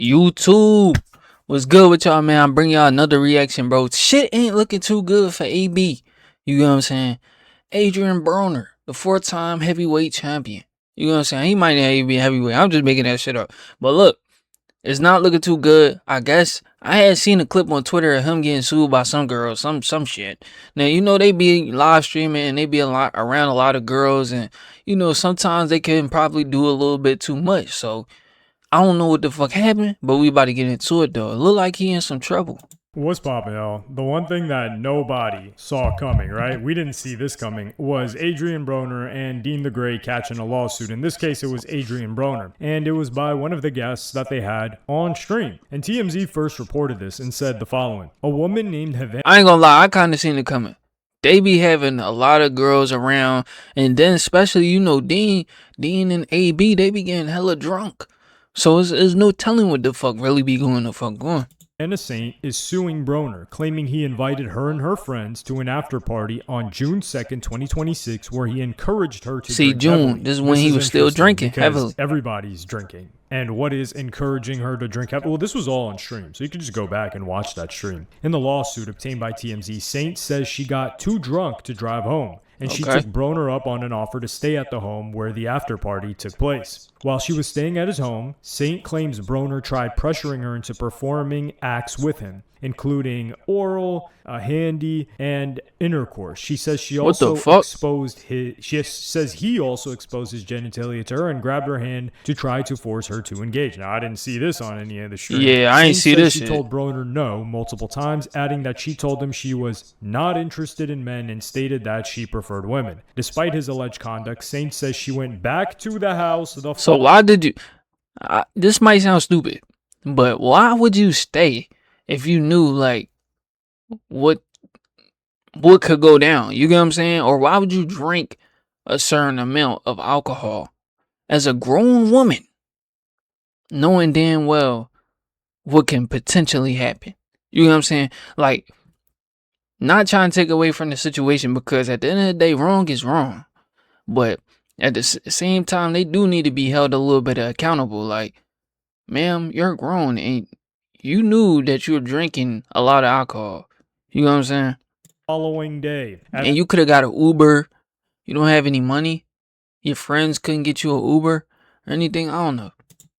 YouTube. What's good with y'all, man? I'm bringing y'all another reaction, bro. Shit ain't looking too good for AB. You know what I'm saying? Adrien Broner, the 4-time heavyweight champion. You know what I'm saying? He might not even be heavyweight. I'm just making that shit up. But look, it's not looking too good. I guess I had seen a clip on Twitter of him getting sued by some girl, some shit. Now, you know, they be live streaming and they be around a lot of girls, and you know, sometimes they can probably do a little bit too much. So I don't know what the fuck happened, but we about to get into it though. It look like he in some trouble. What's poppin', y'all? The one thing that nobody saw coming, right? We didn't see this coming, was Adrien Broner and Dean the Grey catching a lawsuit. In this case, it was Adrien Broner, and it was by one of the guests that they had on stream. And TMZ first reported this and said the following: a woman named Havana. I ain't gonna lie, I kind of seen it coming. They be having a lot of girls around, and then especially, you know, Dean and AB, they be getting hella drunk. So there's no telling what the fuck really be going the fuck on. Anna Saint is suing Broner, claiming he invited her and her friends to an after party on June 2nd, 2026, where he encouraged her to drink heavily. This is when he was still drinking heavily. Everybody's drinking. And what is encouraging her to drink heavily? Well, this was all on stream, so you can just go back and watch that stream. In the lawsuit obtained by TMZ, Saint says she got too drunk to drive home, and she took Broner up on an offer to stay at the home where the after party took place. While she was staying at his home, Saint claims Broner tried pressuring her into performing acts with him, including oral, handy, and intercourse. She says she also exposed his. She says he also exposed his genitalia to her and grabbed her hand to try to force her to engage. Now, I didn't see this on any of the streams. Yeah, I ain't see this. She told Broner no multiple times, adding that she told him she was not interested in men and stated that she preferred women. Despite his alleged conduct, Saint says she went back to the house. So why did you? This might sound stupid, but why would you stay if you knew like what could go down? You get what I'm saying? Or why would you drink a certain amount of alcohol as a grown woman, knowing damn well what can potentially happen? You know what I'm saying? Like, not trying to take away from the situation, because at the end of the day, wrong is wrong, but at the same time, they do need to be held a little bit accountable. Like, ma'am, you're grown and you knew that you were drinking a lot of alcohol. You know what I'm saying? Following day. And you could have got an Uber. You don't have any money. Your friends couldn't get you an Uber or anything. I don't know.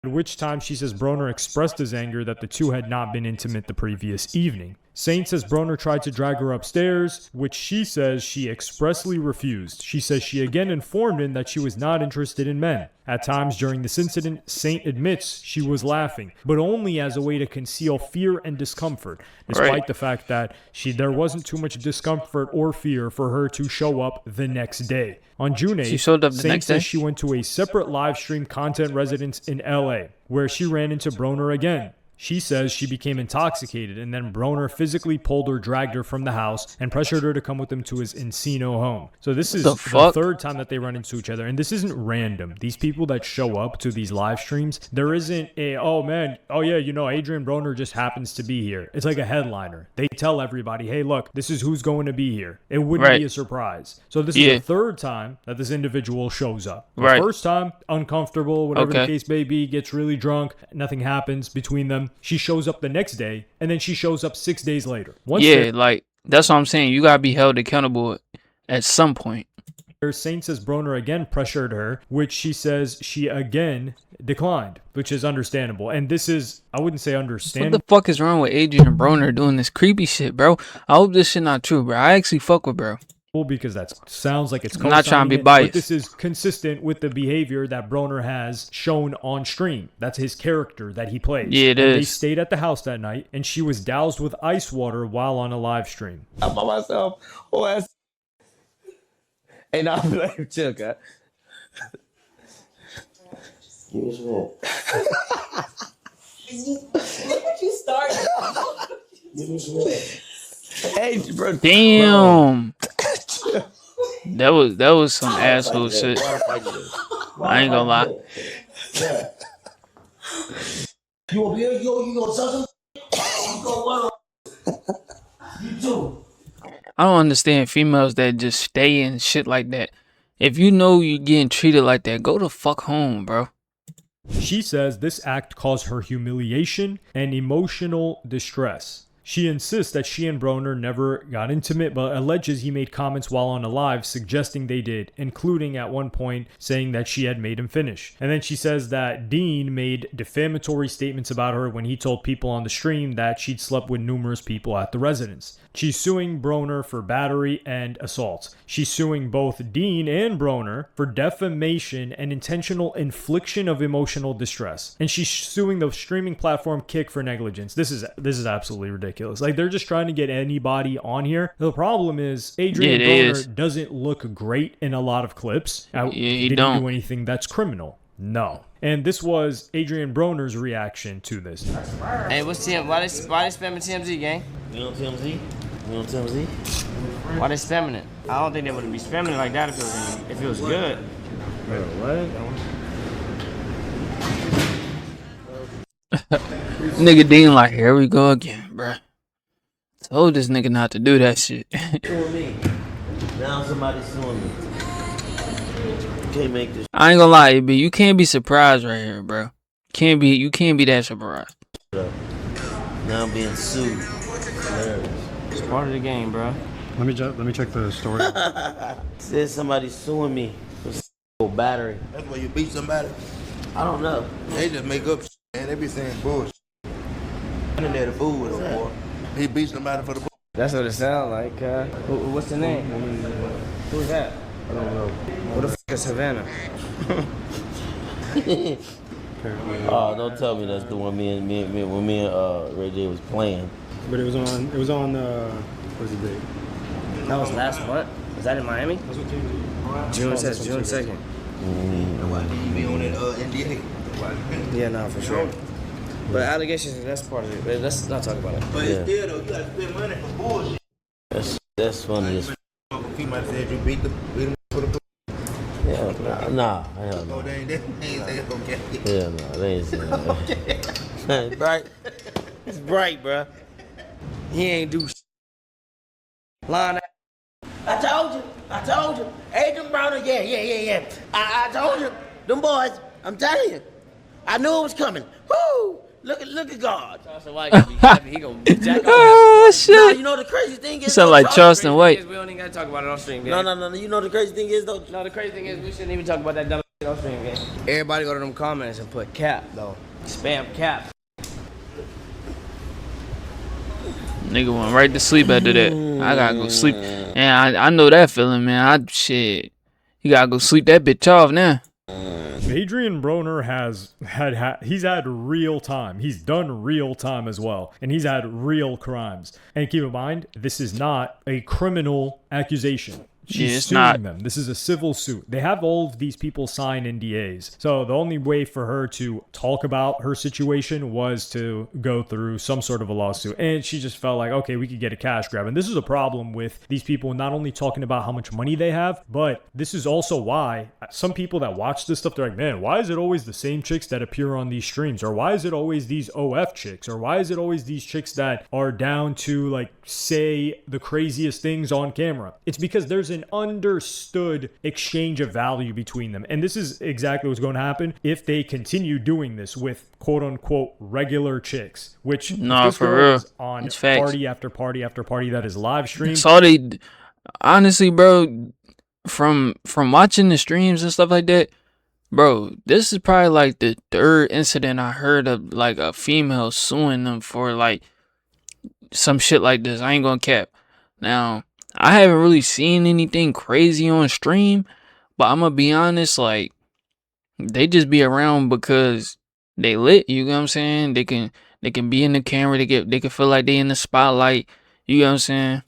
At which time she says Broner expressed his anger that the two had not been intimate the previous evening. Saint says Broner tried to drag her upstairs, which she says she expressly refused. She says she again informed him that she was not interested in men. At times during this incident, Saint admits she was laughing, but only as a way to conceal fear and discomfort, despite the fact that there wasn't too much discomfort or fear for her to show up the next day. On June 8th, she showed up the Saint next day. Says she went to a separate live stream content residence in LA, where she ran into Broner again. She says she became intoxicated, and then Broner physically pulled her, dragged her from the house, and pressured her to come with him to his Encino home. So this is the third time that they run into each other, and this isn't random. These people that show up to these live streams, there isn't a, oh man, oh yeah, you know, Adrien Broner just happens to be here. It's like a headliner. They tell everybody, hey, look, this is who's going to be here. It wouldn't be a surprise. So this is the third time that this individual shows up. The first time, uncomfortable, whatever the case may be, gets really drunk, nothing happens between them. She shows up the next day, and then she shows up 6 days later. Like, that's what I'm saying. You gotta be held accountable at some point. Saint says Broner again pressured her, which she says she again declined, which is understandable. And this is, I wouldn't say understandable. What the fuck is wrong with Adrien Broner doing this creepy shit, bro? I hope this shit not true, bro. I actually fuck with bro. Because that sounds like it's I'm not trying to be biased. But this is consistent with the behavior that Broner has shown on stream. That's his character that he plays. Yeah, it is. They stayed at the house that night, and she was doused with ice water while on a live stream. I'm by myself. Oh, ass. Hey, nah, I'm like, chill, guy. Give me a minute. Look what you started. Give me a minute. Hey, bro. Damn. That was some asshole shit. I ain't gonna lie. Yeah. You gonna be here? You gonna tell them? You gonna You do. I don't understand females that just stay in shit like that. If you know you're getting treated like that, go the fuck home, bro. She says this act caused her humiliation and emotional distress. She insists that she and Broner never got intimate, but alleges he made comments while on a live suggesting they did, including at one point saying that she had made him finish. And then she says that Dean made defamatory statements about her when he told people on the stream that she'd slept with numerous people at the residence. She's suing Broner for battery and assault. She's suing both Dean and Broner for defamation and intentional infliction of emotional distress. And she's suing the streaming platform Kick for negligence. This is absolutely ridiculous. Like, they're just trying to get anybody on here. The problem is Adrien Broner doesn't look great in a lot of clips. He didn't don't do anything that's criminal. No. And this was Adrien Broner's reaction to this. Hey, what's TM? Why they spamming TMZ, gang? We on TMZ? We on TMZ? Why they spamming it? I don't think they would be spamming it like that if it was good. Bro, what? Nigga Dean like, here we go again, bruh. Told this nigga not to do that shit. Suing me. Now somebody's suing me. Can't make this I ain't gonna lie, but you can't be surprised right here, bro. You can't be that surprised. up. Now I'm being sued. Hilarious. It's part of the game, bro. Let me check the story. Said somebody's suing me for battery. That's why you beat somebody. I don't know. They just make up shit, man. They be saying bullshit. I'm in there to fool with him, boy. He beat somebody for the bull. That's what it sounds like. What's the name? Who's that? I don't know. What the fuck is Havana? Oh, don't tell me that's the one when me and Ray J was playing. But it was on what's the date? That was last month. Was that in Miami? June 2nd. Be on that NDA. Yeah, no, for sure. But allegations, that's part of it. But let's not talk about it. But it's still though, you gotta spend money for bullshit. That's funny. He might have said you beat him for the bull. Yeah, nah, hell no. Oh, they ain't say it's okay. Yeah, no, they ain't saying that. It's bright. It's bright, bro. He ain't do shit. Line out. I told you. Adrien Broner, yeah. I told you. Them boys, I'm telling you. I knew it was coming. Woo! Look at God. Charleston White gonna be happy. He gonna jack off. Oh Nah, shit! you know the crazy thing is. You sound like Charleston White. We don't even gotta talk about it on stream, gang. No. You know the crazy thing is though. No, the crazy thing is we shouldn't even talk about that dumb shit on stream, gang. Everybody go to them comments and put cap, though. Spam cap. Nigga went right to sleep after that. I gotta go sleep. And I know that feeling, man. Shit. You gotta go sleep that bitch off now. Adrien Broner he's had real time. He's done real time as well. And he's had real crimes. And keep in mind, this is not a criminal accusation. She's suing them. This is a civil suit. They have all of these people sign NDAs. So the only way for her to talk about her situation was to go through some sort of a lawsuit. And she just felt like, okay, we could get a cash grab. And this is a problem with these people not only talking about how much money they have, but this is also why some people that watch this stuff, they're like, man, why is it always the same chicks that appear on these streams? Or why is it always these OF chicks? Or why is it always these chicks that are down to like say the craziest things on camera? It's because there's an understood exchange of value between them. And this is exactly what's going to happen if they continue doing this with quote unquote regular chicks, which For real. On It's facts. party after party after party that is live streamed. So honestly, bro, from watching the streams and stuff like that, bro, this is probably like the third incident I heard of like a female suing them for like some shit like this. I ain't gonna cap. Now, I haven't really seen anything crazy on stream, but I'm gonna be honest, like, they just be around because they lit, you know what I'm saying? They can be in the camera, they can feel like they in the spotlight, you know what I'm saying?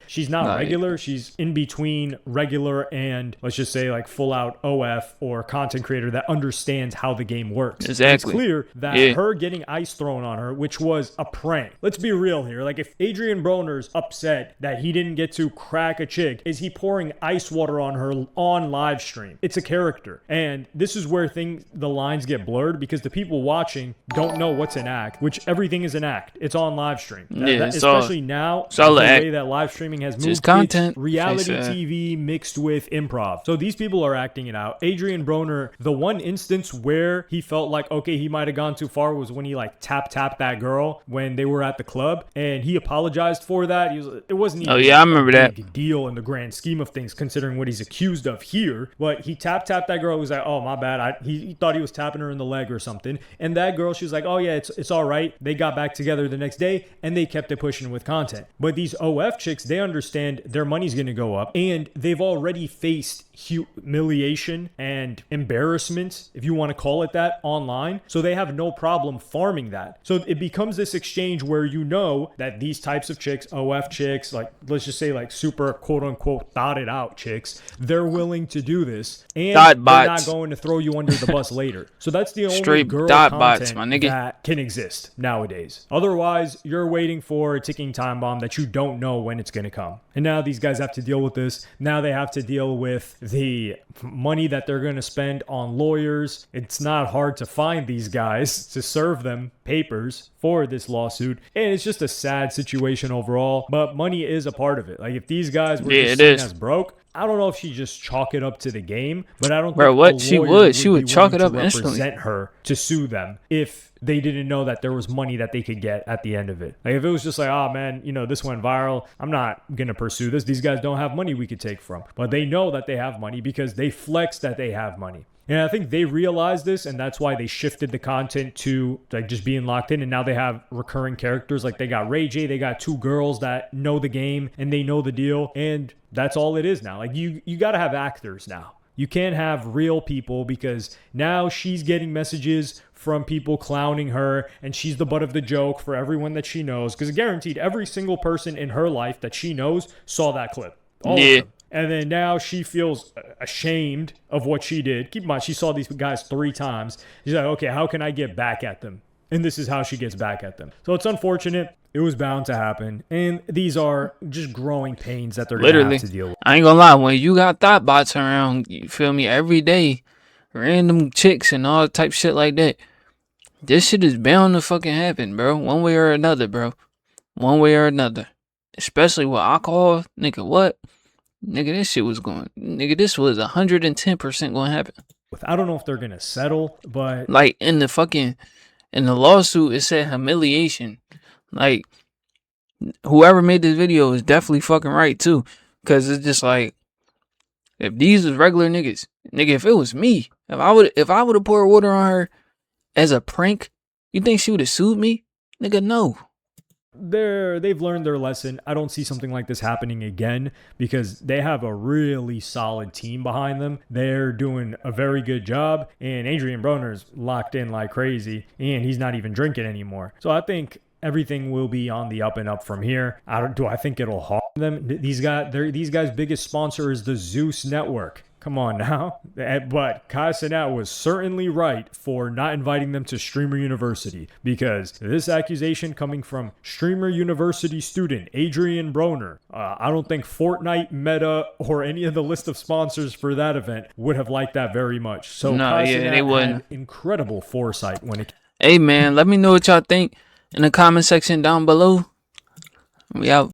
She's not regular. She's in between regular and, let's just say, like full out OF or content creator that understands how the game works. Exactly. It's clear that her getting ice thrown on her, which was a prank. Let's be real here. Like, if Adrien Broner's upset that he didn't get to crack a chick, is he pouring ice water on her on live stream? It's a character. And this is where the lines get blurred because the people watching don't know what's an act, which everything is an act. It's on live stream. Especially now, the way that live streaming streaming has moved. Just content. It's reality Thanks, TV mixed with improv. So these people are acting it out. Adrien Broner, the one instance where he felt like, okay, he might have gone too far was when he like tapped that girl when they were at the club, and he apologized for that. It wasn't even I remember a big that deal in the grand scheme of things, considering what he's accused of here. But he tapped that girl. He was like, oh, my bad. He thought he was tapping her in the leg or something. And that girl, she was like, oh yeah, it's all right. They got back together the next day and they kept it pushing with content. But these OF chicks, they understand their money's going to go up, and they've already faced humiliation and embarrassment, if you want to call it that, online. So they have no problem farming that. So it becomes this exchange where you know that these types of chicks, OF chicks, like let's just say like super quote unquote thought it out chicks, they're willing to do this, and they're not going to throw you under the bus later. So that's the only straight girl dot content bots, my nigga, that can exist nowadays. Otherwise, you're waiting for a ticking time bomb that you don't know when it's going to come. And now these guys have to deal with this. Now they have to deal with the money that they're going to spend on lawyers. It's not hard to find these guys to serve them papers for this lawsuit. And it's just a sad situation overall. But money is a part of it. Like if these guys were just seen as broke, I don't know if she just chalk it up to the game, but I don't think she would chalk it up instantly. Represent her to sue them if they didn't know that there was money that they could get at the end of it. Like if it was just like, oh man, this went viral, I'm not gonna pursue this. These guys don't have money we could take from, but they know that they have money because they flex that they have money. And I think they realized this, and that's why they shifted the content to like just being locked in. And now they have recurring characters. Like they got Ray J, they got two girls that know the game and they know the deal. And that's all it is now. Like you got to have actors now. You can't have real people, because now she's getting messages from people clowning her, and she's the butt of the joke for everyone that she knows. Because guaranteed, every single person in her life that she knows saw that clip. All of them. And then now she feels ashamed of what she did. Keep in mind, she saw these guys 3 times. She's like, okay, how can I get back at them? And this is how she gets back at them. So it's unfortunate. It was bound to happen. And these are just growing pains that they're going to have to deal with. I ain't gonna lie. When you got thought bots around, you feel me, every day, random chicks and all type shit like that, this shit is bound to fucking happen, bro. One way or another, bro. One way or another. Especially with alcohol. Nigga, what? Nigga, this shit was going. Nigga, this was 110% going to happen. I don't know if they're going to settle, but like in the lawsuit, it said humiliation. Like, whoever made this video is definitely fucking right too. Because it's just like, if these was regular niggas, nigga, if it was me, if I would have poured water on her as a prank, you think she would have sued me? Nigga, no. They've learned their lesson. I don't see something like this happening again, because they have a really solid team behind them. They're doing a very good job, and Adrien Broner's locked in like crazy, and he's not even drinking anymore. So I think everything will be on the up and up from here. Do I think it'll harm them? These guys' biggest sponsor is the Zeus Network. Come on now. But Kai Cenat was certainly right for not inviting them to Streamer University, because this accusation coming from Streamer University student Adrien Broner, I don't think Fortnite, Meta, or any of the list of sponsors for that event would have liked that very much. So Kai Cenat had incredible foresight when it... Hey man, let me know what y'all think in the comment section down below. We out.